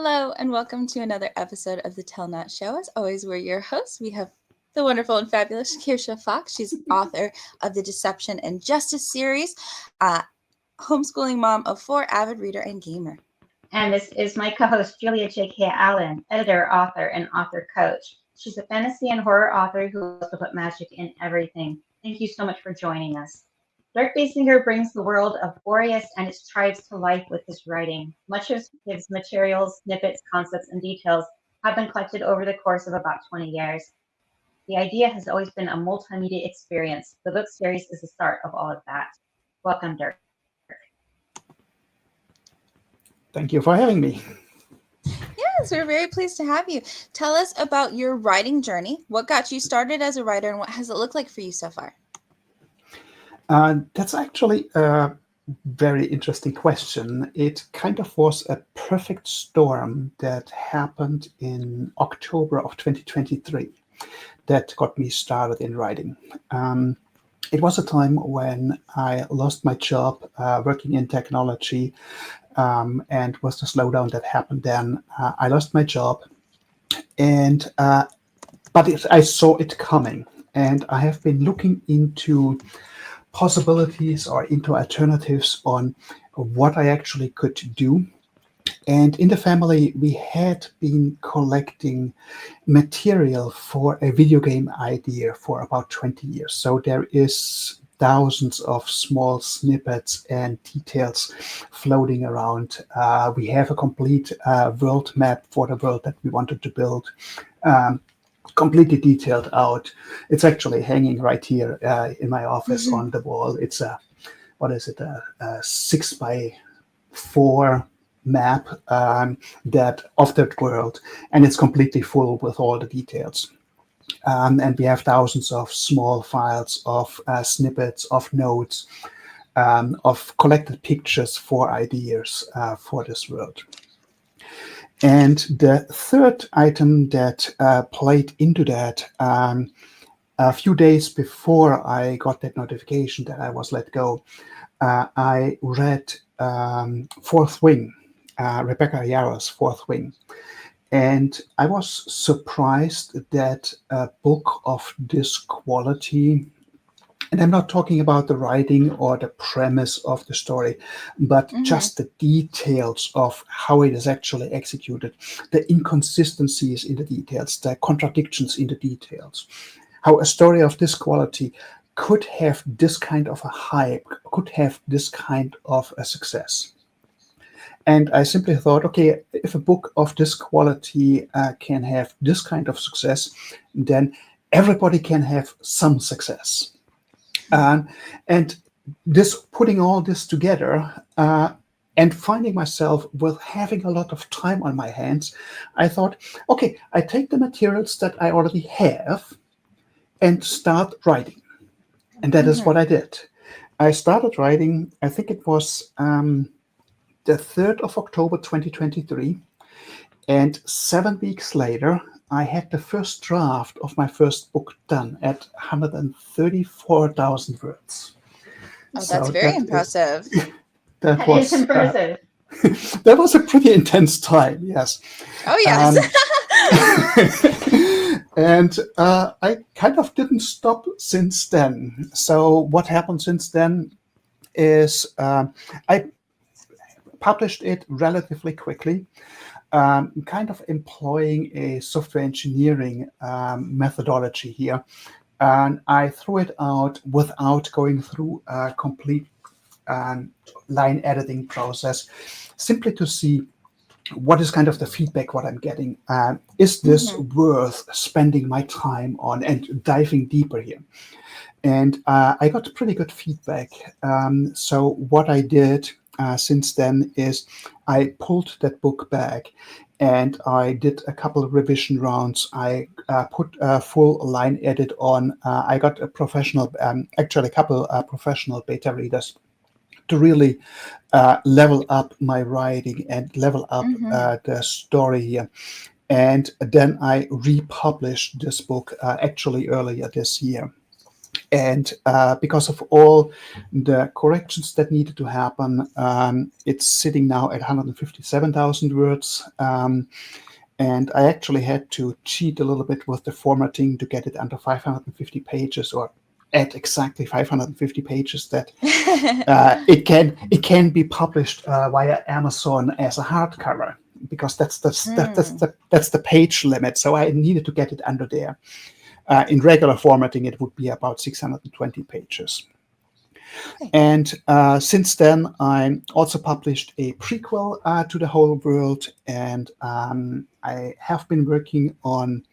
Hello, and welcome to another episode of the Tell Not Show. As always, we're your hosts. We have the wonderful and fabulous Kirsha Fox. She's author of the Deception and Justice series, homeschooling mom of 4, avid reader, and gamer. And this is my co-host, Julia J.K. Allen, editor, author, and author coach. She's a fantasy and horror author who loves to put magic in everything. Thank you so much for joining us. Dirk Biesinger brings the world of Boreas and its tribes to life with his writing. Much of his materials, snippets, concepts, and details have been collected over the course of about 20 years. The idea has always been a multimedia experience. The book series is the start of all of that. Welcome, Dirk. Thank you for having me. Yes, we're very pleased to have you. Tell us about your writing journey. What got you started as a writer, and what has it looked like for you so far? That's actually a very interesting question. It kind of was a perfect storm that happened in October of 2023 that got me started in writing. It was a time when I lost my job working in technology, and was the slowdown that happened then. I lost my job, and but I saw it coming, and I have been looking into possibilities or into alternatives on what I actually could do. And in the family, we had been collecting material for a video game idea for about 20 years. So there is thousands of small snippets and details floating around. We have a complete world map for the world that we wanted to build. Completely detailed out. It's actually hanging right here in my office on the wall. It's a 6x4 map that of that world, and it's completely full with all the details. And we have thousands of small files of snippets, of notes, of collected pictures for ideas for this world. And the third item that played into that, a few days before I got that notification that I was let go, I read Fourth Wing, Rebecca Yarros's Fourth Wing. And I was surprised that a book of this quality, and I'm not talking about the writing or the premise of the story, but just the details of how it is actually executed, the inconsistencies in the details, the contradictions in the details, how a story of this quality could have this kind of a hype, could have this kind of a success. And I simply thought, okay, if a book of this quality can have this kind of success, then everybody can have some success. And this putting all this together and finding myself with having a lot of time on my hands, I thought, okay, I take the materials that I already have and start writing. And that is what I did. I started writing, I think it was the 3rd of October 2023, and 7 weeks later, I had the first draft of my first book done at 134,000 words. Oh, that's very impressive. That is impressive. That was a pretty intense time, yes. Oh, yes. And I kind of didn't stop since then. So what happened since then is I published it relatively quickly, kind of employing a software engineering methodology here. And I threw it out without going through a complete line editing process, simply to see what is kind of the feedback, what I'm getting. Is this worth spending my time on and diving deeper here? And I got pretty good feedback. So what I did since then is I pulled that book back and I did a couple of revision rounds. I put a full line edit on. I got a professional, actually a couple of professional beta readers to really level up my writing and level up the story here. And then I republished this book actually earlier this year. And because of all the corrections that needed to happen, it's sitting now at 157,000 words. And I actually had to cheat a little bit with the formatting to get it under 550 pages, or at exactly 550 pages, that it can be published via Amazon as a hardcover, because that's the page limit. So I needed to get it under there. In regular formatting, it would be about 620 pages. Okay. And since then, I also published a prequel to The Whole World, and I have been working on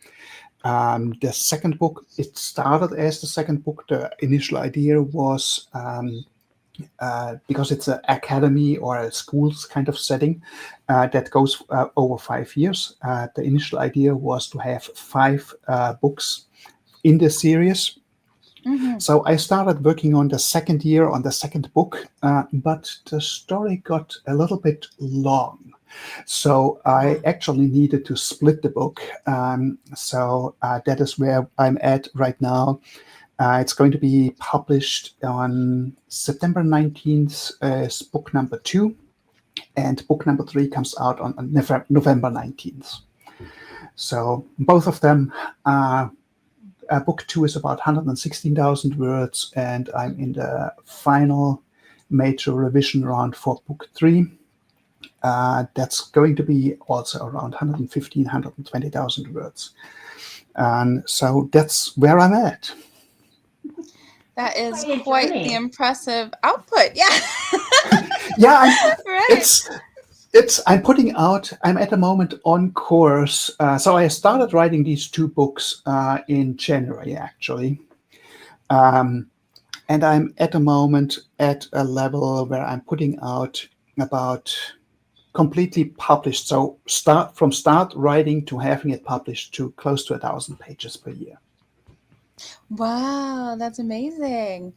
the second book. It started as the second book. The initial idea was, because it's an academy or a schools kind of setting that goes over 5 years, the initial idea was to have 5 books in the series. Mhm. So I started working on the second year on the second book, but the story got a little bit long. So I actually needed to split the book. So that is where I'm at right now. It's going to be published on September 19th as book number 2, and book number 3 comes out on November 19th. So both of them are. Book 2 is about 116,000 words, and I'm in the final major revision round for book 3. That's going to be also around 115, 120,000 words. And so that's where I'm at. That is Quite a quite journey. the impressive output. Yeah. Yeah, Right. I'm at the moment on course. So I started writing these 2 books in January, actually. And I'm at the moment at a level where I'm putting out about completely published. So start writing to having it published to close to 1,000 pages per year. Wow, that's amazing.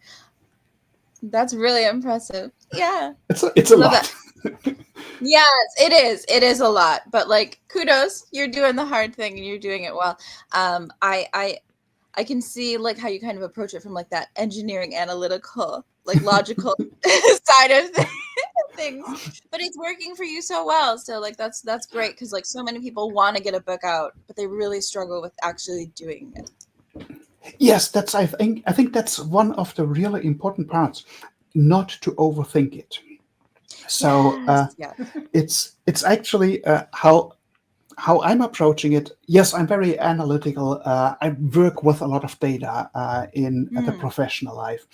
That's really impressive. Yeah. It's a Love lot. that. Yes, it is. It is a lot, but like kudos, you're doing the hard thing and you're doing it well. I can see like how you kind of approach it from like that engineering, analytical, like logical side of things, but it's working for you so well. So like that's great, because like so many people want to get a book out, but they really struggle with actually doing it. Yes, I think that's one of the really important parts, not to overthink it. So Yes. it's actually how I'm approaching it. Yes, I'm very analytical. I work with a lot of data in the professional life,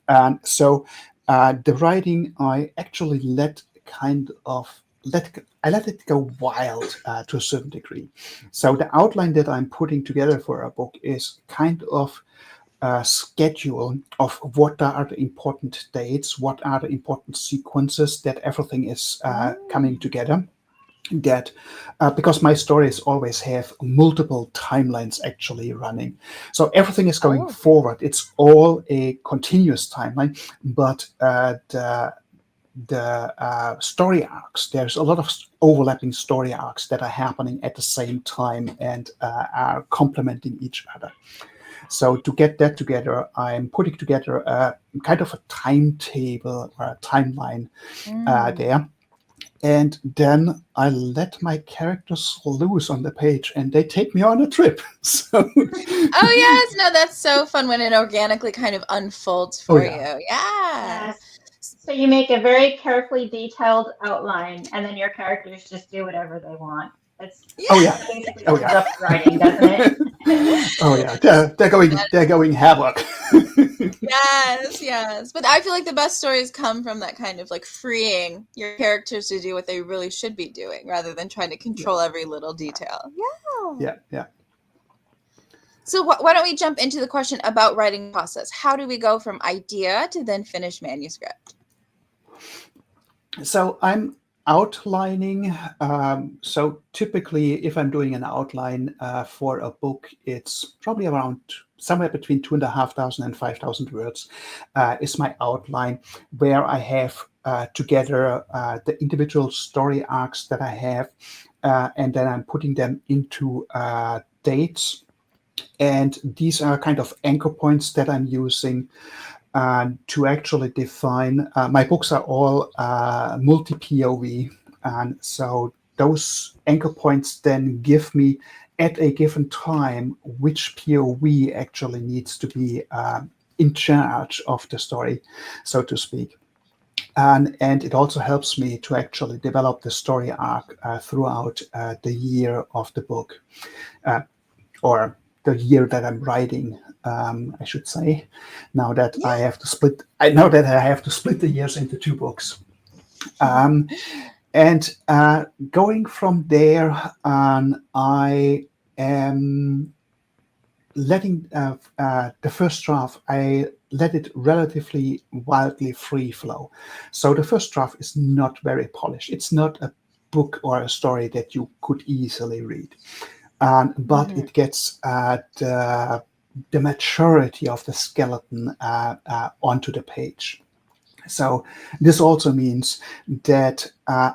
and so the writing I actually let it go wild to a certain degree. So the outline that I'm putting together for a book is kind of a schedule of what are the important dates, what are the important sequences that everything is coming together. That because my stories always have multiple timelines actually running, so everything is going forward. It's all a continuous timeline, but the story arcs, there's a lot of overlapping story arcs that are happening at the same time and are complementing each other. So to get that together, I'm putting together a kind of a timetable or a timeline there. And then I let my characters loose on the page and they take me on a trip. So Oh yes, no, that's so fun when it organically kind of unfolds for you. Yeah. Yes. So you make a very carefully detailed outline, and then your characters just do whatever they want. That's basically sums up writing, doesn't it? Oh yeah, they're going havoc. Yes. But I feel like the best stories come from that kind of like freeing your characters to do what they really should be doing, rather than trying to control every little detail. Yeah. So why don't we jump into the question about writing process? How do we go from idea to then finished manuscript? So I'm outlining. So typically, if I'm doing an outline for a book, it's probably around somewhere between 2,500 and 5,000 words is my outline, where I have together the individual story arcs that I have, and then I'm putting them into dates And these are kind of anchor points that I'm using to actually define. My books are all multi-POV, and so those anchor points then give me at a given time which POV actually needs to be in charge of the story, so to speak. And it also helps me to actually develop the story arc throughout the year of the book, or the year that I'm writing, I should say. Now that Yeah. I know that I have to split the years into two books. And going from there, I am letting the first draft, I let it relatively wildly free flow. So the first draft is not very polished. It's not a book or a story that you could easily read. But it gets the maturity of the skeleton onto the page. So this also means that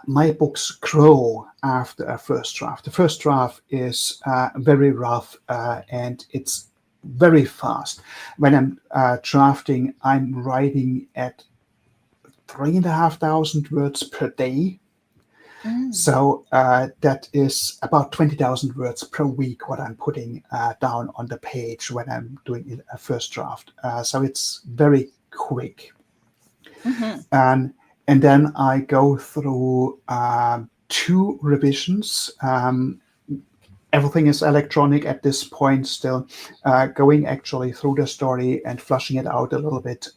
my books grow after a first draft. The first draft is very rough and it's very fast. When I'm drafting, I'm writing at 3,500 words per day. So that is about 20,000 words per week what I'm putting down on the page when I'm doing a first draft. So it's very quick. And then I go through 2 revisions. Everything is electronic at this point still, going actually through the story and flushing it out a little bit,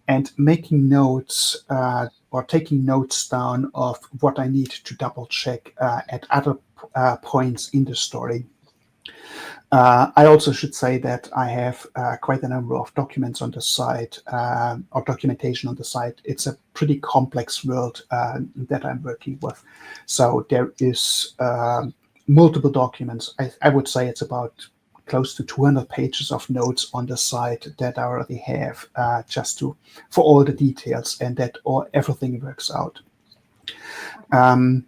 and making notes or taking notes down of what I need to double check at other points in the story. I also should say that I have quite a number of documents on the site, or documentation on the site. It's a pretty complex world that I'm working with. So there is multiple documents. I would say it's about close to 200 pages of notes on the site that I already have just for all the details, and that everything works out. And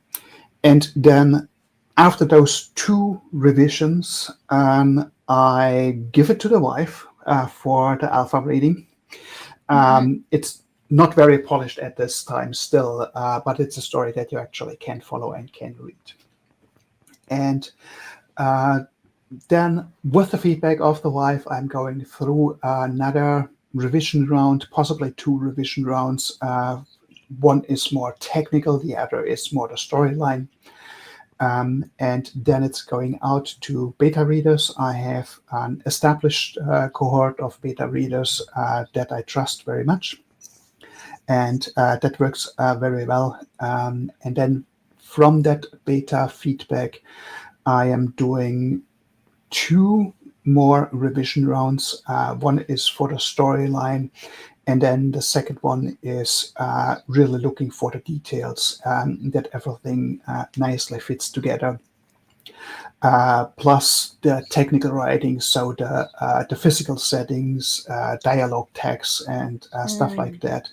then after those 2 revisions, I give it to the wife for the alpha reading. It's not very polished at this time still, but it's a story that you actually can follow and can read. And then with the feedback of the wife, I'm going through another revision round, possibly 2 revision rounds. One is more technical, the other is more the storyline. And then it's going out to beta readers. I have an established cohort of beta readers that I trust very much. And that works very well. And then from that beta feedback, I am doing 2 more revision rounds. One is for the storyline, and then the second one is really looking for the details, that everything nicely fits together. Plus the technical writing, so the physical settings, dialogue tags, and stuff like that,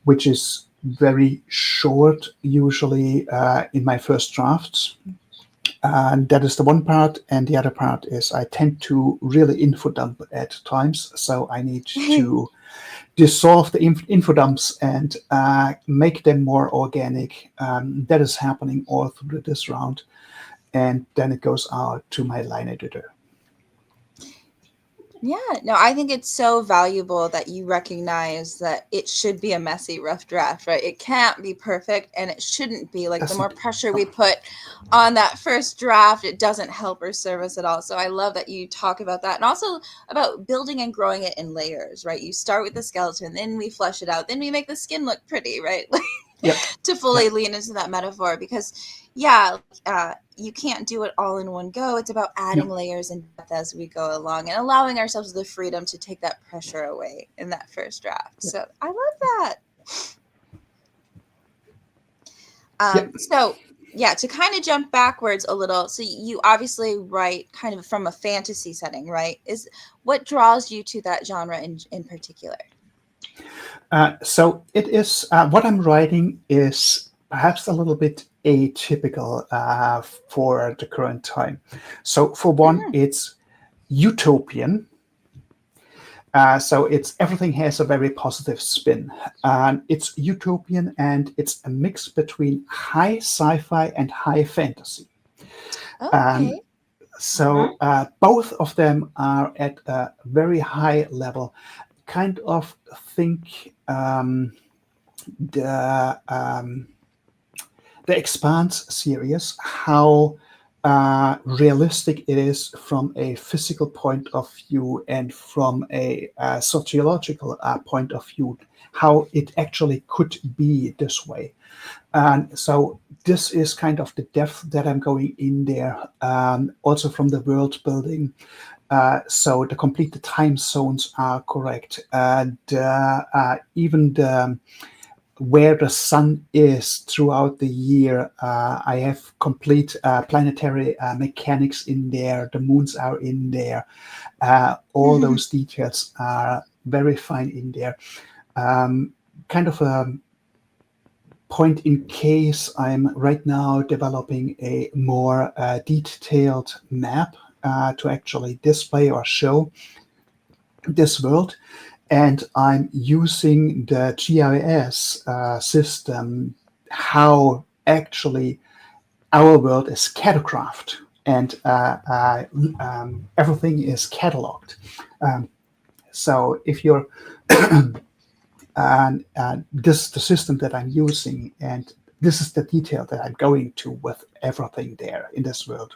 which is very short usually in my first drafts. And that is the one part, and the other part is I tend to really info dump at times, so I need to dissolve the info dumps and make them more organic. That is happening all through this round, and then it goes out to my line editor. Yeah, no, I think it's so valuable that you recognize that it should be a messy, rough draft, right? It can't be perfect, and it shouldn't be. Like, the more pressure we put on that first draft, it doesn't help or serve us at all. So I love that you talk about that, and also about building and growing it in layers, right? You start with the skeleton, then we flesh it out, then we make the skin look pretty, right? Yep. To fully lean into that metaphor, because you can't do it all in one go. It's about adding layers and depth as we go along, and allowing ourselves the freedom to take that pressure away in that first draft. So I love that. So to kind of jump backwards a little, so you obviously write kind of from a fantasy setting, right? Is what draws you to that genre in particular? So it is what I'm writing is perhaps a little bit atypical for the current time. So for one, it's utopian. So it's everything has a very positive spin. It's utopian, and it's a mix between high sci-fi and high fantasy. Okay. So both of them are at a very high level. Kind of think the Expanse series, how realistic it is from a physical point of view and from a sociological point of view, how it actually could be this way. And so this is kind of the depth that I'm going in there, also from the world building. So the complete time zones are correct. And even the where the sun is throughout the year. I have complete planetary mechanics in there. The moons are in there. All those details are very fine in there. Kind of a point in case, I'm right now developing a more detailed map to actually display or show this world. And I'm using the GIS system, how actually our world is cartographed, and everything is cataloged. So if you're, this is the system that I'm using, and this is the detail that I'm going to with everything there in this world.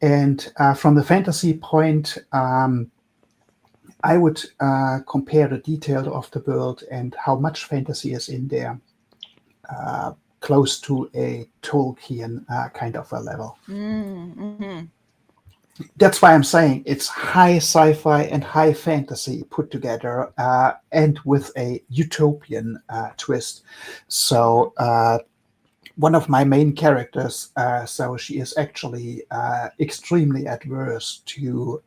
And from the fantasy point, I would compare the detail of the world and how much fantasy is in there, close to a Tolkien kind of a level. Mm-hmm. That's why I'm saying it's high sci-fi and high fantasy put together, and with a utopian twist. So one of my main characters, so she is actually extremely adverse to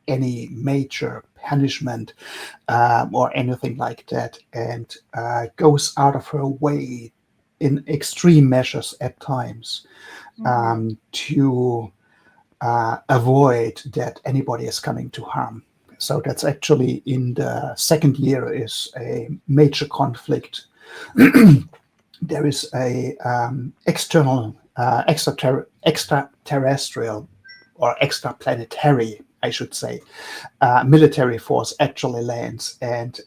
any major punishment or anything like that, and goes out of her way in extreme measures at times to avoid that anybody is coming to harm. So that's actually in the second year is a major conflict. There is a external extraterrestrial or extraplanetary, I should say, military force actually lands, and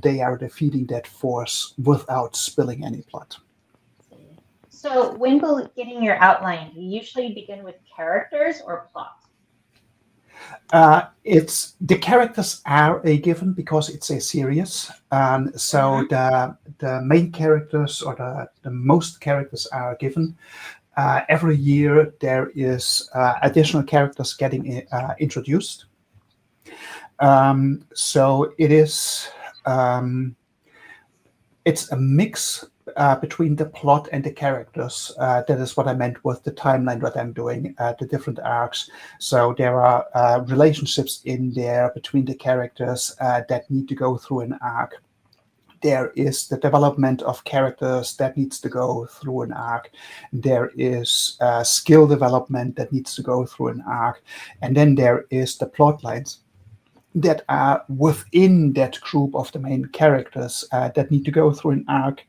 they are defeating that force without spilling any blood. So when getting your outline, you usually begin with characters or plot? It's the characters are a given because it's a series. So the main characters or the most characters are given. Every year there is additional characters getting introduced. So it is it's a mix between the plot and the characters. That is what I meant with the timeline, what I'm doing, the different arcs. So there are relationships in there between the characters that need to go through an arc. There is the development of characters that needs to go through an arc. There is skill development that needs to go through an arc. And then there is the plot lines that are within that group of the main characters that need to go through an arc,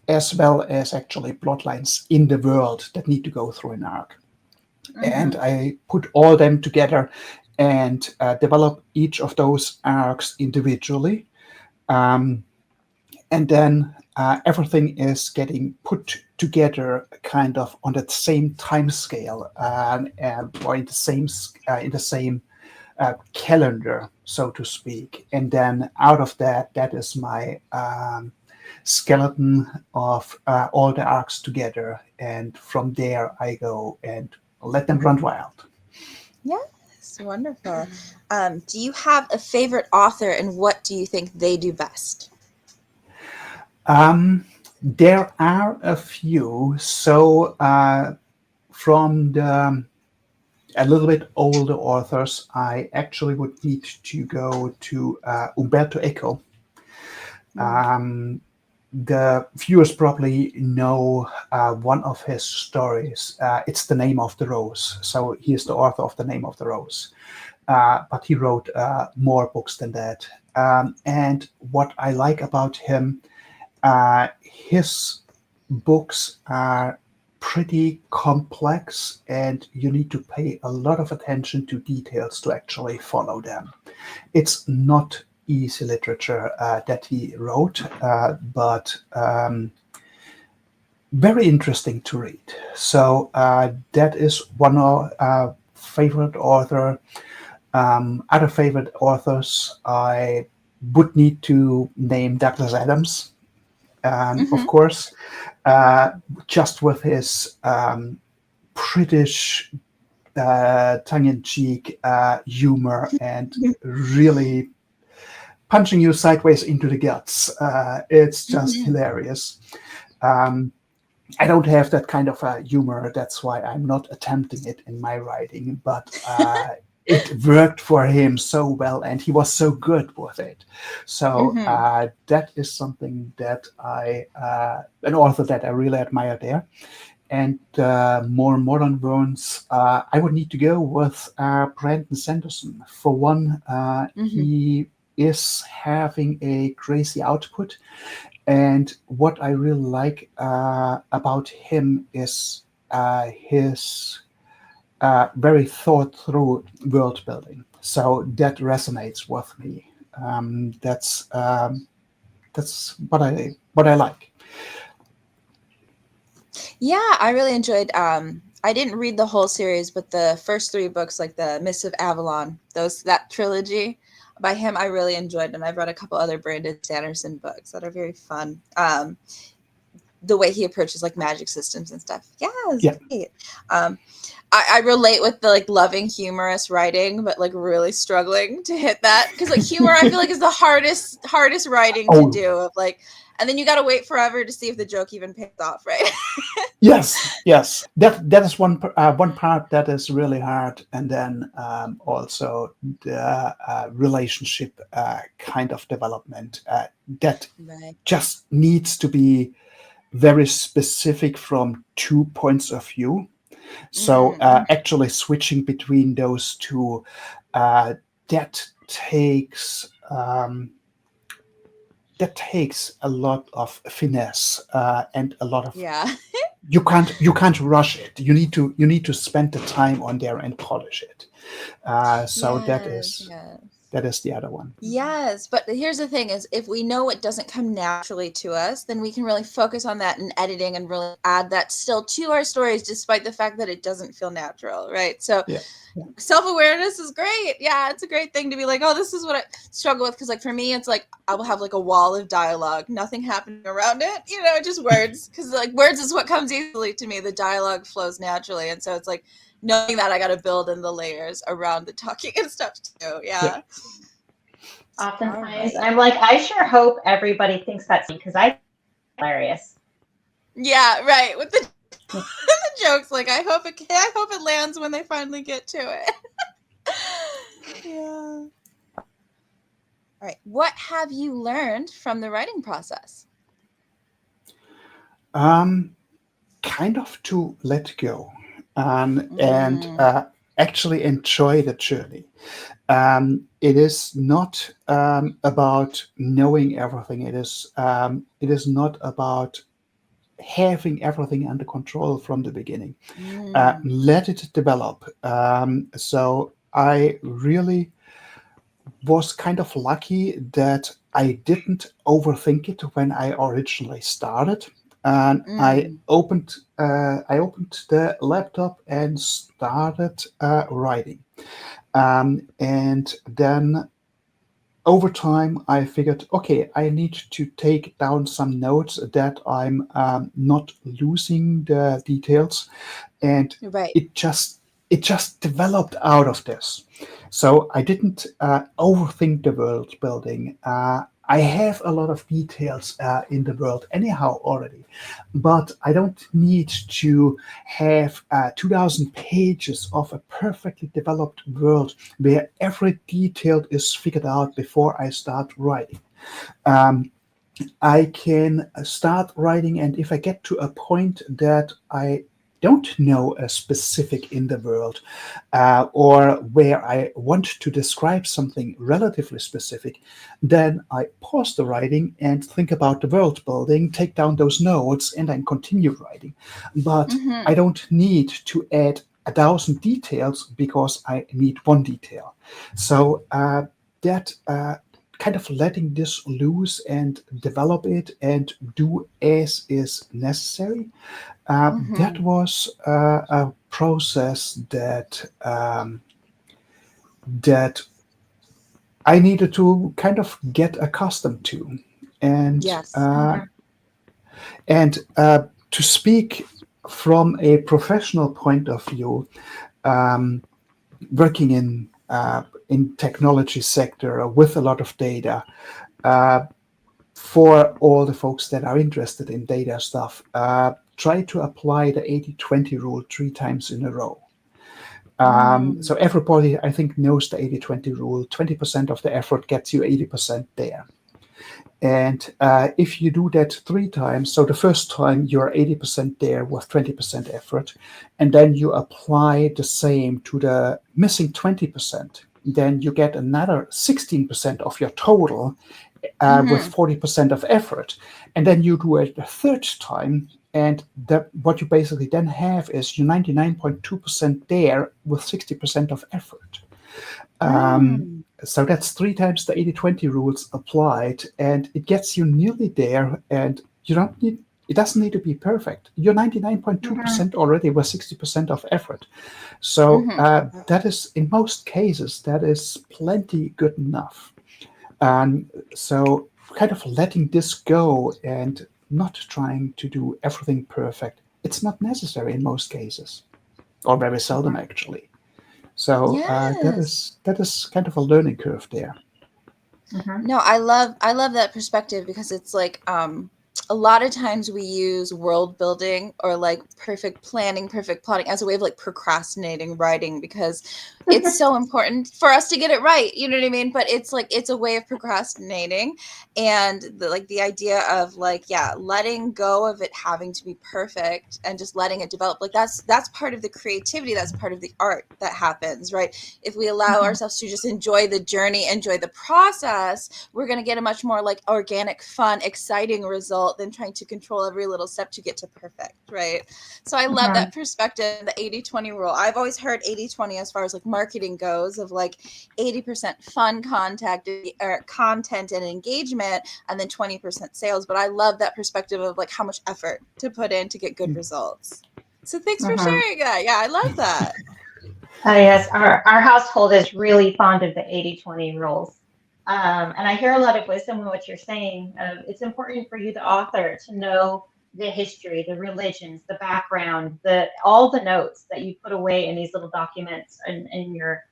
as well as actually plot lines in the world that need to go through an arc. And I put all them together and develop each of those arcs individually. And then everything is getting put together kind of on that same time scale, or in the same calendar, so to speak. And then out of that is my skeleton of all the arcs together. And from there I go and let them run wild. Yes, wonderful. Do you have a favorite author, and what do you think they do best? There are a few. So from the a little bit older authors, I actually would need to go to Umberto Eco. The viewers probably know one of his stories. It's The Name of the Rose. So he is the author of The Name of the Rose. But he wrote more books than that. And what I like about him, his books are pretty complex, and you need to pay a lot of attention to details to actually follow them. It's not easy literature that he wrote, but very interesting to read. So that is one favorite author. Other favorite authors, I would need to name Douglas Adams, of course, just with his British tongue-in-cheek humor and really punching you sideways into the guts. It's just hilarious. I don't have that kind of humor. That's why I'm not attempting it in my writing, but it worked for him so well, and he was so good with it. So that is something that an author that I really admire there. And more modern ones, I would need to go with Brandon Sanderson. For one, he is having a crazy output. And what I really like about him is his very thought through world building. So that resonates with me. That's what I like. Yeah, I really enjoyed. I didn't read the whole series, but the first 3 books, like the Mists of Avalon, that trilogy by him, I really enjoyed, and I've read a couple other Brandon Sanderson books that are very fun. The way he approaches like magic systems and stuff. Yeah, it's great. I relate with the like loving humorous writing, but like really struggling to hit that, because like humor I feel like is the hardest writing to do. Of like, and then you got to wait forever to see if the joke even pays off, right? Yes. That is one part that is really hard, and then also the relationship kind of development that just needs to be very specific from 2 points of view. So actually switching between those two, that takes a lot of finesse and a lot of you can't rush it. You need to spend the time on there and polish it. So that is the other one. Yes, but here's the thing is, if we know it doesn't come naturally to us, then we can really focus on that in editing and really add that still to our stories, despite the fact that it doesn't feel natural, right? So self-awareness is great. Yeah, it's a great thing to be like, oh, this is what I struggle with. Because like for me, it's like I will have like a wall of dialogue, nothing happening around it, just words. Because like words is what comes easily to me. The dialogue flows naturally. And so it's like knowing that I got to build in the layers around the talking and stuff too. Yeah. Oftentimes I'm like, I sure hope everybody thinks that's me, because I hilarious. Yeah, right. With the jokes, like I hope it lands when they finally get to it. Yeah. All right. What have you learned from the writing process? Kind of to let go and actually enjoy the journey. It is not about knowing everything. It is not about having everything under control from the beginning. Let it develop. So I really was kind of lucky that I didn't overthink it when I originally started. And I opened the laptop and started writing. And then over time, I figured, okay, I need to take down some notes that I'm not losing the details, and it just developed out of this. So I didn't overthink the world building. I have a lot of details in the world anyhow already, but I don't need to have 2,000 pages of a perfectly developed world where every detail is figured out before I start writing. I can start writing, and if I get to a point that I don't know a specific in the world, or where I want to describe something relatively specific, then I pause the writing and think about the world building, take down those notes, and then continue writing. But I don't need to add 1,000 details because I need one detail. So that kind of letting this loose and develop it and do as is necessary. That was a process that I needed to kind of get accustomed to, and Yes. to speak from a professional point of view, working in technology sector with a lot of data. For all the folks that are interested in data stuff, try to apply the 80-20 rule 3 times in a row. So everybody, I think, knows the 80-20 rule. 20% of the effort gets you 80% there. And if you do that 3 times, so the first time you're 80% there with 20% effort, and then you apply the same to the missing 20%, then you get another 16% of your total with 40% of effort. And then you do it the third time, and what you basically then have is you 99.2% there with 60% of effort. So that's 3 times the 80-20 rules applied, and it gets you nearly there, and it doesn't need to be perfect. You're 99.2% already with 60% of effort. So that is, in most cases, that is plenty good enough. So kind of letting this go and not trying to do everything perfect. It's not necessary in most cases, or very seldom actually. So Yes. that is kind of a learning curve there. No, I love that perspective, because it's like a lot of times we use world building or like perfect planning, perfect plotting as a way of like procrastinating writing, because it's so important for us to get it right. You know what I mean? But it's like, it's a way of procrastinating. And the idea of like, yeah, letting go of it having to be perfect and just letting it develop, like that's part of the creativity. That's part of the art that happens, right? If we allow ourselves to just enjoy the journey, enjoy the process, we're going to get a much more like organic, fun, exciting result than trying to control every little step to get to perfect, right? So I love that perspective, the 80-20 rule. I've always heard 80-20 as far as like marketing goes, of like 80% fun content and engagement, and then 20% sales. But I love that perspective of like how much effort to put in to get good results. So thanks for sharing that. Yeah, I love that. Yes, our household is really fond of the 80-20 rules. And I hear a lot of wisdom in what you're saying. It's important for you, the author, to know the history, the religions, the background, all the notes that you put away in these little documents in your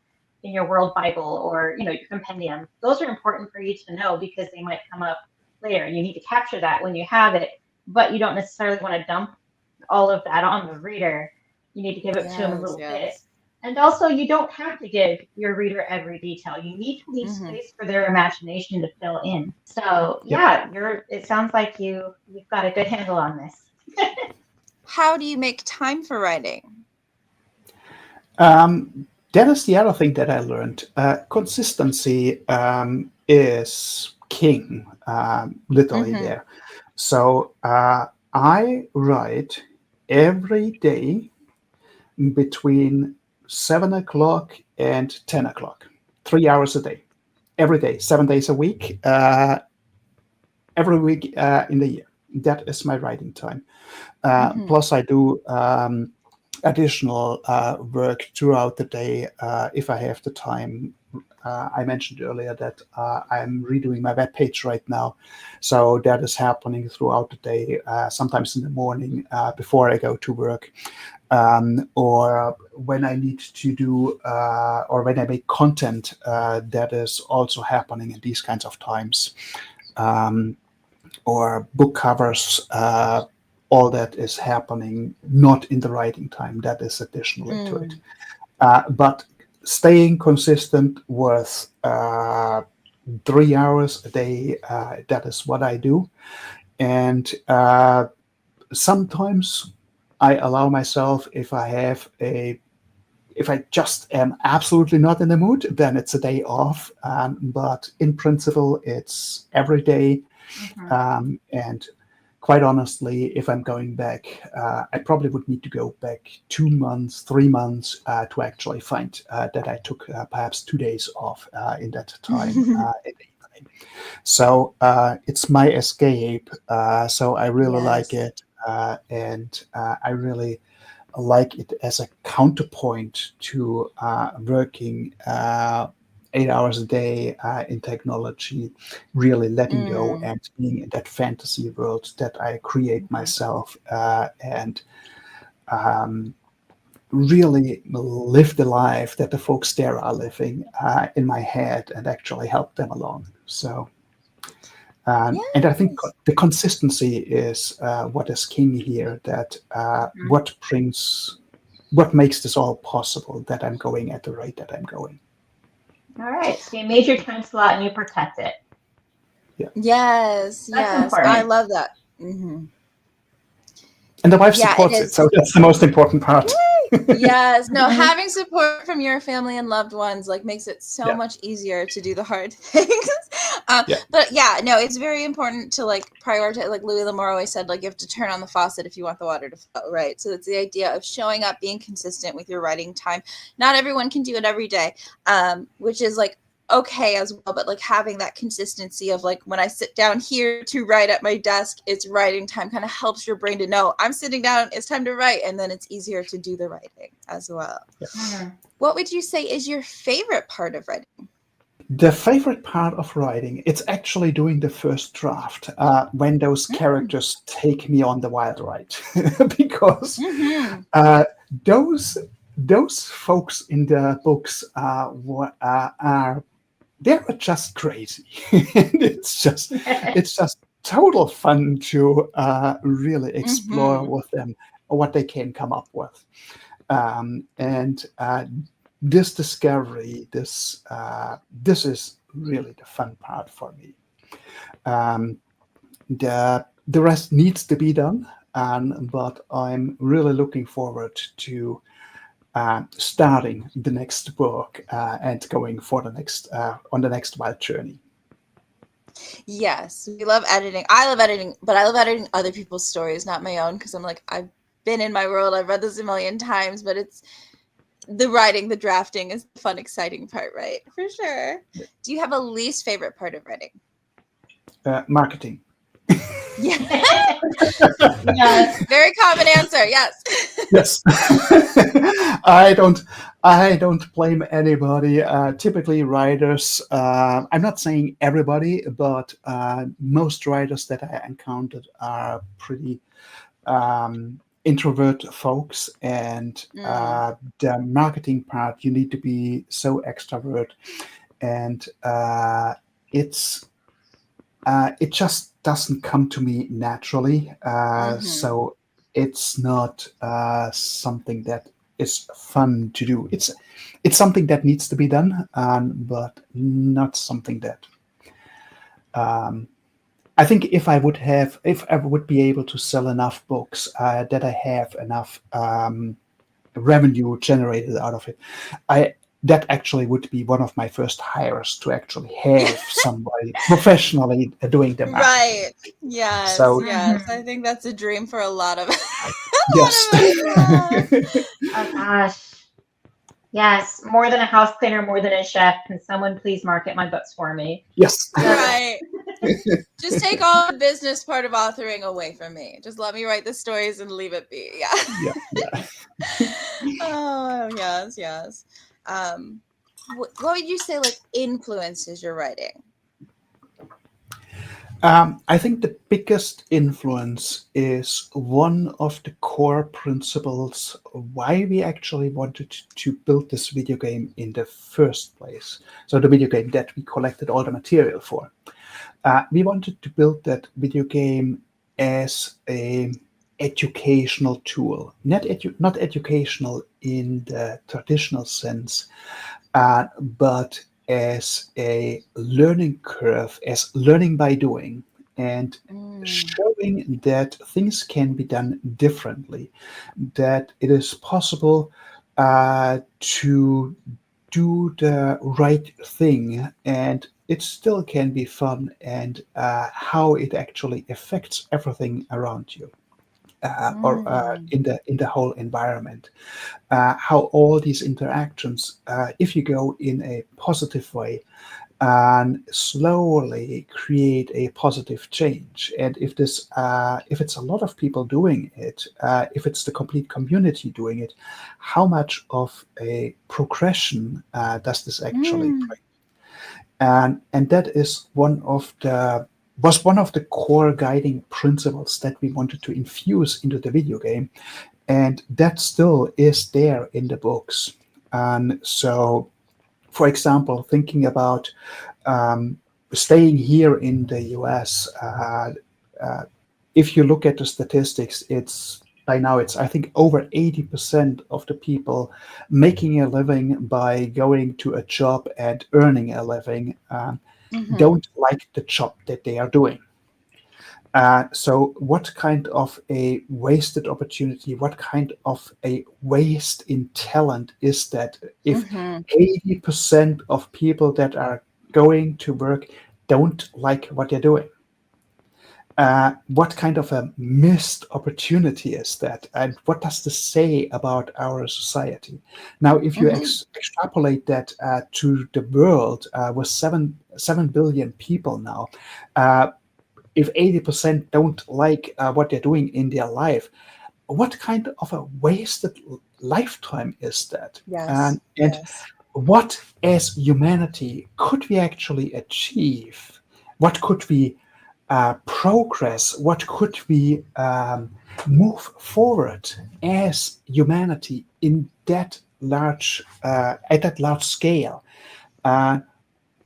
World Bible, or your compendium. Those are important for you to know, because they might come up later. You need to capture that when you have it, but you don't necessarily want to dump all of that on the reader. You need to give it to them a little bit. And also, you don't have to give your reader every detail. You need to leave space for their imagination to fill in. So yeah, it sounds like you've got a good handle on this. How do you make time for writing? That is the other thing that I learned. Consistency is king, literally there. So I write every day between 7 o'clock and 10 o'clock, 3 hours a day, every day, 7 days a week, every week in the year. That is my writing time. Plus I do additional work throughout the day if I have the time. I mentioned earlier that I'm redoing my webpage right now. So that is happening throughout the day, sometimes in the morning before I go to work. Or when I need to do, or when I make content, that is also happening in these kinds of times. Or book covers, all that is happening not in the writing time. That is additionally to it. But staying consistent with 3 hours a day. That is what I do. And sometimes I allow myself, if I just am absolutely not in the mood, then it's a day off. But in principle, it's every day. And quite honestly, if I'm going back, I probably would need to go back 2 months, 3 months to actually find that I took perhaps 2 days off in that time. So it's my escape. So I really like Yes. it. And I really like it as a counterpoint to working 8 hours a day in technology, really letting go Mm. and being in that fantasy world that I create myself, and um, really live the life that the folks there are living in my head and actually help them along. So, and I think Yes. the consistency is what is king here, that what makes this all possible, that I'm going at the rate that I'm going. All right. So you made your time slot and you protect it. Yes. That's Yes. I important. love that. Hmm. And the wife Yeah, it supports it, so is. that's the most important part. Yes. No, Mhm. having support from your family and loved ones like makes it so Yeah, much easier to do the hard things. yeah, But yeah, no, it's very important to like prioritize. Like Louis L'Amour always said, like you have to turn on the faucet if you want the water to flow, right? So it's the idea of showing up, being consistent with your writing time. Not everyone can do it every day, which is like okay as well, but like having that consistency of like when I sit down here to write at my desk, it's writing time, kind of helps your brain to know I'm sitting down, it's time to write, and then it's easier to do the writing as well. Mhm. What would you say is your favorite part of writing? The favorite part of writing, it's actually doing the first draft, when those characters take me on the wild ride, because Mm-hmm. uh, those those folks in the books are they're just crazy. And it's just total fun to really explore Mm-hmm. with them what they can come up with. And this discovery, this is really the fun part for me. Um, the rest needs to be done, but I'm really looking forward to starting the next book and going for the next on the next wild journey. Yes, we love editing. I love editing, but I love editing other people's stories, not my own, because I'm like, I've been in my world, I've read this a million times, but it's the writing, the drafting is the fun, exciting part, right? For sure. Do you have a least favorite part of writing? Marketing. Yeah. Yes. Very common answer. Yes. Yes. I don't blame anybody. Typically writers, I'm not saying everybody, but most writers that I encountered are pretty introvert folks, and Mm. the marketing part, you need to be so extrovert, and it's it just doesn't come to me naturally. Mm-hmm. So it's not something that is fun to do. It's something that needs to be done, but not something that I think if I would be able to sell enough books that I have enough revenue generated out of it, I that actually would be one of my first hires, to actually have somebody professionally doing the marketing. Right. Yes. So Yes. Mhm. I think that's a dream for a lot of a lot yes, of us. Yeah. Oh gosh. Yes. More than a house cleaner, more than a chef. Can someone please market my books for me? yes, Yes. Right. Just take all the business part of authoring away from me. Just let me write the stories and leave it be. Yeah. yeah, yeah. Oh, yes, yes. Um, what would you say like influences your writing? I think the biggest influence is one of the core principles why we actually wanted to build this video game in the first place. So the video game that we collected all the material for. We wanted to build that video game as a educational tool, not educational in the traditional sense, but as a learning curve, as learning by doing, and Mm. showing that things can be done differently, that it is possible to do the right thing, and it still can be fun, and how it actually affects everything around you, or Mm. in the whole environment. How all these interactions, if you go in a positive way, and slowly create a positive change. And if it's a lot of people doing it, if it's the complete community doing it, how much of a progression does this actually Mm. bring? And that is one of the core guiding principles that we wanted to infuse into the video game, and that still is there in the books. And so, for example, thinking about um, staying here in the US, if you look at the statistics, it's by now it's I think over 80% of the people making a living by going to a job and earning a living Mhm. don't like the job that they are doing. So what kind of a wasted opportunity, what kind of a waste in talent is that if Mhm. 80% of people that are going to work don't like what they're doing? What kind of a missed opportunity is that? And what does this say about our society? Now, if you Mhm. extrapolate that to the world with 7 billion people now, uh, if 80% don't like what they're doing in their life, what kind of a wasted lifetime is that? Yes. And Yes. what, as humanity, could we actually achieve? What could we progress? What could we move forward as humanity in that large at that large scale? Uh,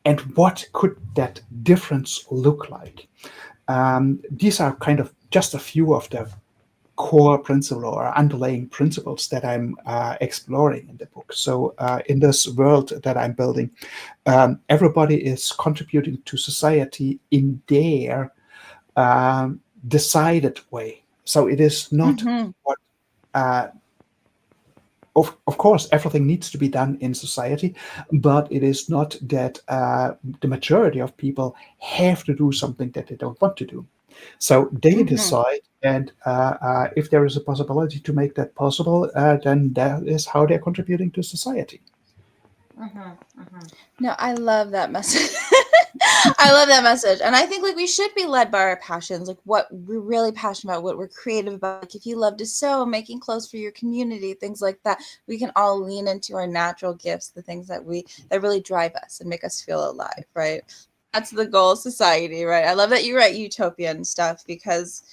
and what could that difference look like? These are kind of just a few of the core principle or underlying principles that I'm exploring in the book. So in this world that I'm building, everybody is contributing to society in their decided way. So it is not Mhm. what uh, of course, everything needs to be done in society, but it is not that the majority of people have to do something that they don't want to do. So they Mhm. decide, and if there is a possibility to make that possible, then that is how they're contributing to society. Mhm, mhm. No, I love that message. I love that message. And I think like we should be led by our passions, like what we're really passionate about, what we're creative about. Like if you love to sew, making clothes for your community, things like that, we can all lean into our natural gifts, the things that really drive us and make us feel alive, right? That's the goal of society, right? I love that you write utopian stuff because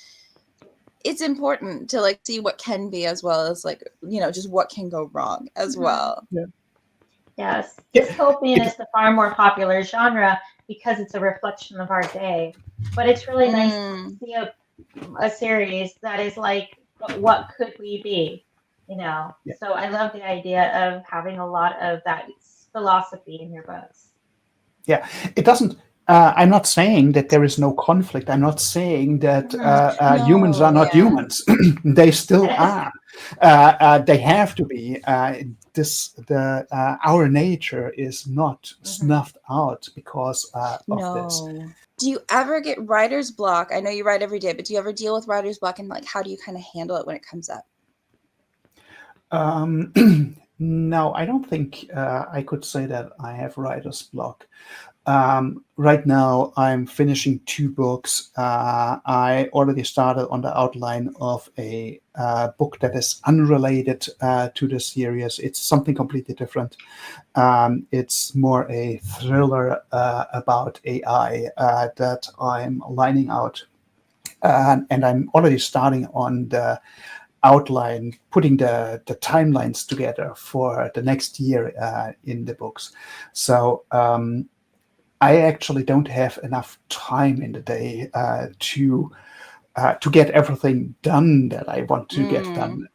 it's important to like see what can be as well as like, just what can go wrong as Mhm. well. Yeah. Yes, It, dystopian it, is the far more popular genre because it's a reflection of our day. But it's really nice to Mm. see a series that is like, but what could we be? You know? yeah. So I love the idea of having a lot of that philosophy in your books. Yeah, it doesn't. I'm not saying that there is no conflict. I'm not saying that Mhm. humans No, are not yeah. humans. They still Yes. are. They have to be. Our nature is not Mhm. snuffed out because of this. No. Do you ever get writer's block? I know you write every day, but do you ever deal with writer's block and like how do you kind of handle it when it comes up? Um, no, I don't think I could say that I have writer's block. Right now, I'm finishing two books. I already started on the outline of a book that is unrelated to the series. It's something completely different. It's more a thriller about AI that I'm lining out. And I'm already starting on the outline, putting the timelines together for the next year in the books. So I actually don't have enough time in the day to get everything done that I want to get Mm. done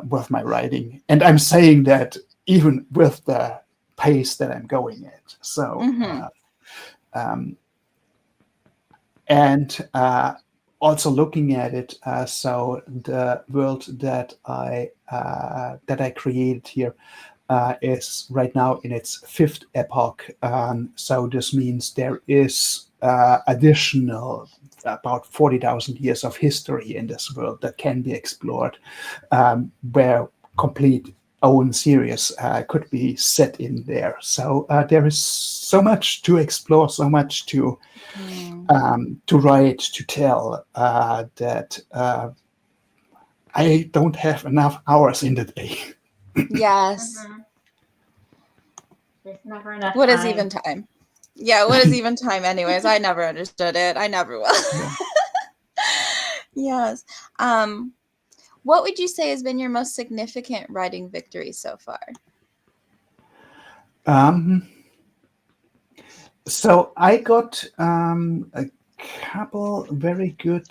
with my writing. And I'm saying that even with the pace that I'm going at. So, Mhm. and also looking at it, so the world that I created here is right now in its fifth epoch. So this means there is additional about 40,000 years of history in this world that can be explored, where complete own series could be set in there. So there is so much to explore, so much to write, to tell, that I don't have enough hours in the day. Yes. Mhm. There's never enough What is time. even time? Yeah, what is even time anyways? I never understood it. I never will. Yeah. Yes. What would you say has been your most significant writing victory so far? So I got a couple very good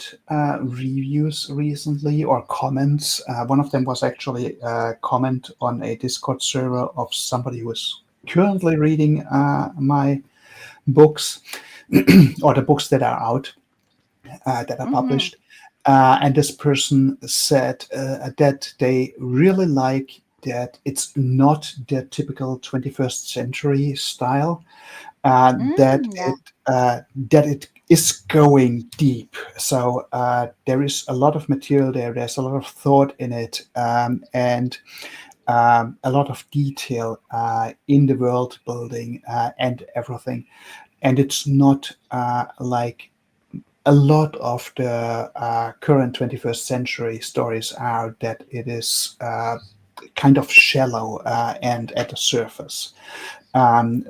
reviews recently, or comments. One of them was actually a comment on a Discord server of somebody who is currently reading my books, or the books that are out, that are Mm-hmm. published. And this person said that they really like that it's not the typical 21st century style, Yeah. that it is going deep. So there is a lot of material there. There's a lot of thought in it, and a lot of detail in the world building and everything. And it's not like a lot of the current 21st century stories are, that it is kind of shallow and at the surface.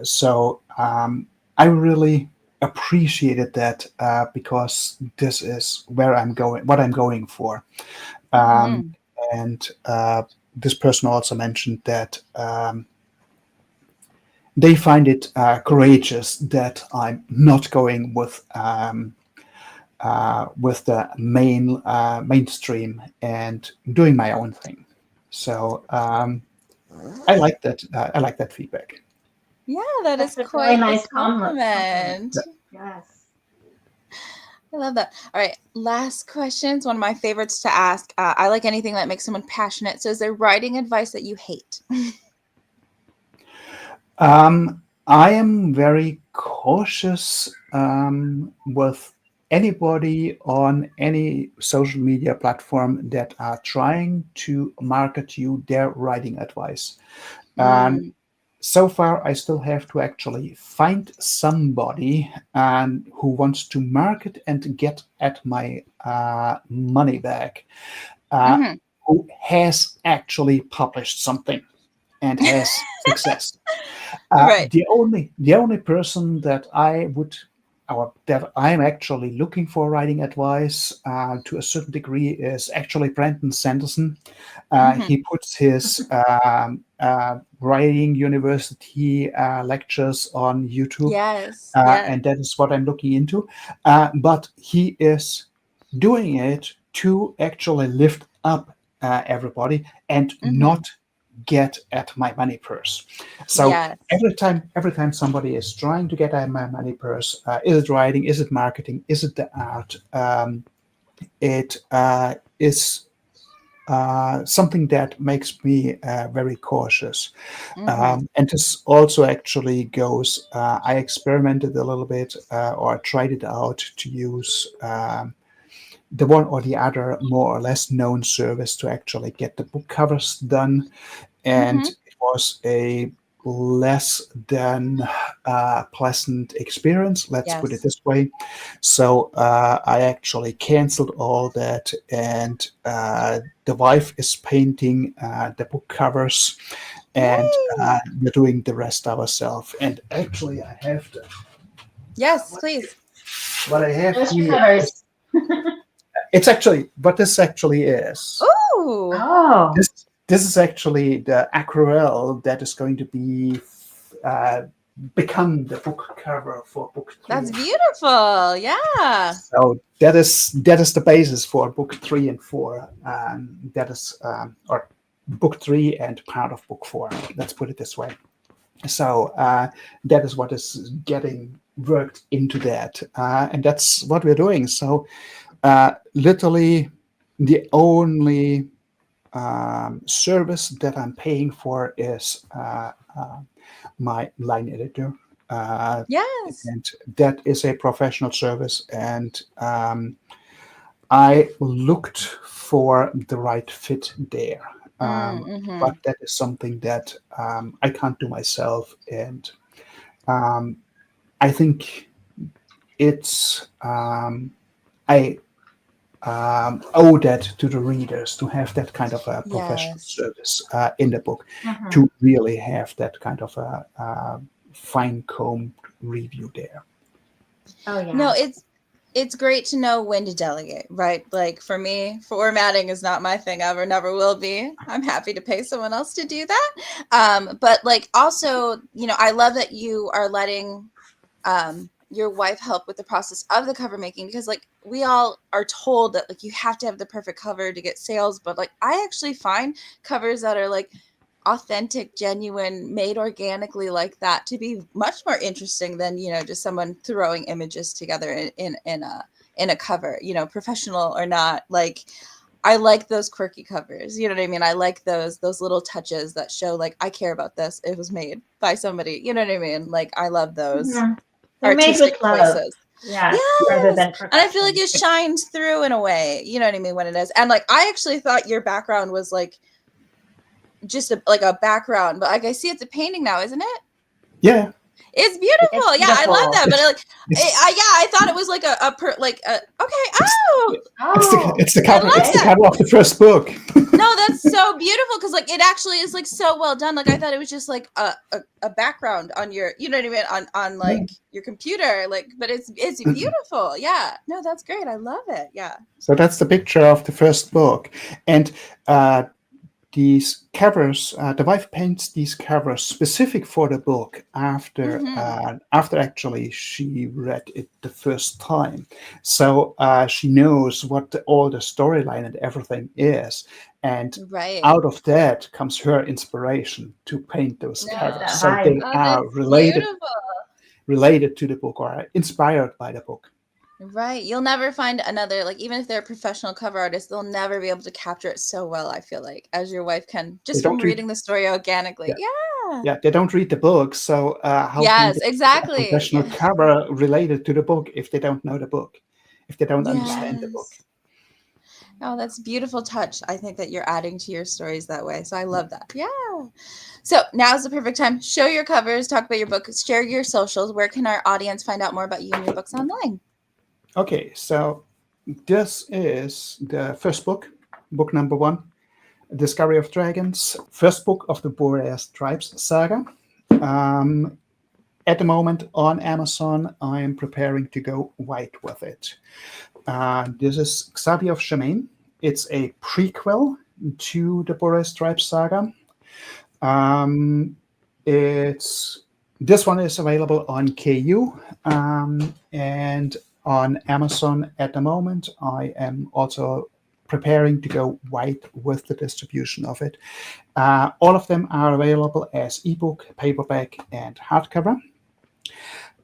So I really appreciated that, because this is where I'm going, what I'm going for. Um, Mm-hmm. and this person also mentioned that they find it courageous that I'm not going with the mainstream and doing my own thing. So I like that. I like that feedback. Yeah, that is That's a really quite the nice compliment. compliment. Yes. I love that. All right, last question. It's one of my favorites to ask. I like anything that makes someone passionate. So, is there writing advice that you hate? I am very cautious with anybody on any social media platform that are trying to market you their writing advice. Mm, So far, I still have to actually find somebody who wants to market and get at my money back, uh, mhm. who has actually published something and has success. Right. The only person that I would, or that I'm actually looking for writing advice to a certain degree, is actually Brandon Sanderson. Mhm. He puts his writing university lectures on YouTube, Yes. Yes. and that is what I'm looking into. But he is doing it to actually lift up everybody and Mhm. not get at my money purse. So Yes. every time somebody is trying to get at my money purse, is it writing? Is it marketing? Is it the art? It is something that makes me very cautious. Mhm. And this also actually goes, I experimented a little bit, or tried it out to use the one or the other more or less known service to actually get the book covers done. And Mhm. it was a less than pleasant experience, let's put it Yes. this way. So I actually canceled all that, and the wife is painting the book covers, and Yay! we're doing the rest ourselves. And actually, I have to. Yes, please. What I have There's your here is, covers. it's actually what this actually is. Ooh, Oh, This is actually the aquarelle that is going to be uh, become the book cover for book that's 3. beautiful. Yeah. So that is the basis for book 3 and 4. That is or book 3 and part of book 4. Let's put it this way. So that is what is getting worked into that. And that's what we're doing. So literally the only service that I'm paying for is my line editor. Yes. And that is a professional service. And I looked for the right fit there. Mm-hmm. But that is something that I can't do myself. And I think it's, I owe that to the readers to have that kind of a professional Yes. service in the book, Mhm. to really have that kind of a fine combed review there. Oh yeah. No, it's great to know when to delegate, right? Like for me, formatting is not my thing ever, never will be. I'm happy to pay someone else to do that. But like also, I love that you are letting your wife help with the process of the cover making, because like we all are told that like you have to have the perfect cover to get sales, but like I actually find covers that are like authentic, genuine, made organically like that to be much more interesting than just someone throwing images together in a cover, professional or not. Like I like those quirky covers, you know what I mean? I like those little touches that show like I care about this, it was made by somebody, you know what I mean? Like I love those Mhm. They're made artistic with love. choices. Yes, rather Yes. than And I feel like perfection. it shines through in a way, you know what I mean, when it is. And like I actually thought your background was like just like a background, but like I see it's a painting now, isn't it? Yeah, It's It's beautiful. Yeah, I love beautiful. that. But it's like, it's I thought it was like okay. it's Oh, Oh, it's the I cover. It's love the okay. that. cover of the first book. No, that's so beautiful because like it actually is like so well done. Like I thought it was just like a background on your, you know what I mean, on Yeah. like your computer. Like, but it's beautiful. Yeah. No, that's great. I love it. Yeah. So that's the picture of the first book, and uh, these covers, the wife paints these covers specific for the book Mm-hmm. after actually she read it the first time. So she knows what all the storyline and everything is, and Right. out of that comes her inspiration to paint those No. covers. That So vibe. they Oh, are that's beautiful. related to the book or are inspired by the book. Right. You'll never find another, like, even if they're a professional cover artist, they'll never be able to capture it so well, I feel like, as your wife can, They just from don't read, reading the story organically. yeah, Yeah. yeah, they don't read the book. So how can Yes, they do a exactly. professional Yeah. cover related to the book if they don't know the book, if they don't Yes. understand the book? Yes. Oh, that's beautiful touch. I think that you're adding to your stories that way. So I love that. Yeah. So now's the perfect time. Show your covers, talk about your book, share your socials. Where can our audience find out more about you and your books online? Okay, so this is the first book, book number 1, Discovery of Dragons, first book of the Boreas Tribes saga. Um, at the moment on Amazon, I am preparing to go white with it. This is Xavier of Shemaine. It's a prequel to the Boreas Tribes saga. Um, it's this one is available on KU and on Amazon at the moment. I am also preparing to go white with the distribution of it. All of them are available as ebook, paperback, and hardcover.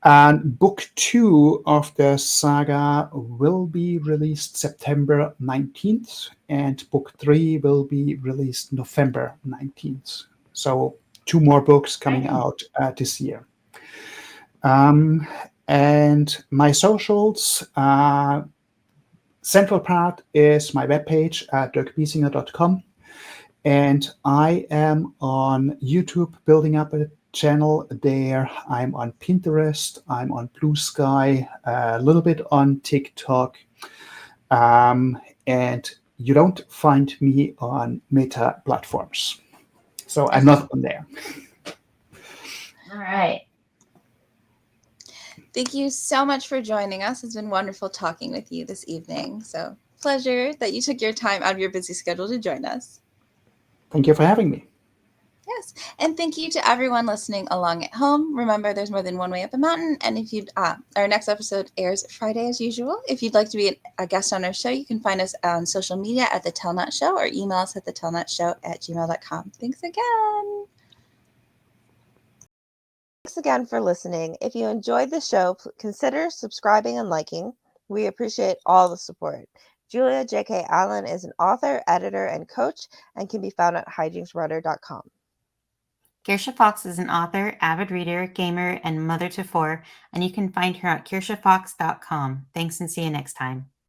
And book 2 of the saga will be released September 19th, and book 3 will be released November 19th. So 2 more books coming Exciting. out this year. And my socials, central part is my webpage at dirkbiesinger.com. And I am on YouTube building up a channel there. I'm on Pinterest. I'm on Blue Sky, a little bit on TikTok. And you don't find me on Meta platforms. So I'm not on there. All right. Thank you so much for joining us. It's been wonderful talking with you this evening. So, pleasure that you took your time out of your busy schedule to join us. Thank you for having me. Yes. And thank you to everyone listening along at home. Remember, there's more than one way up a mountain. And if you'd, our next episode airs Friday as usual. If you'd like to be a guest on our show, you can find us on social media at The Telnut Show or email us at thetellnutshow@gmail.com. Thanks again. Thanks again for listening. If you enjoyed the show, consider subscribing and liking. We appreciate all the support. Julia J.K. Allen is an author, editor, and coach and can be found at hijinksrudder.com. Kirsha Fox is an author, avid reader, gamer, and mother to four, and you can find her at kirshafox.com. Thanks and see you next time.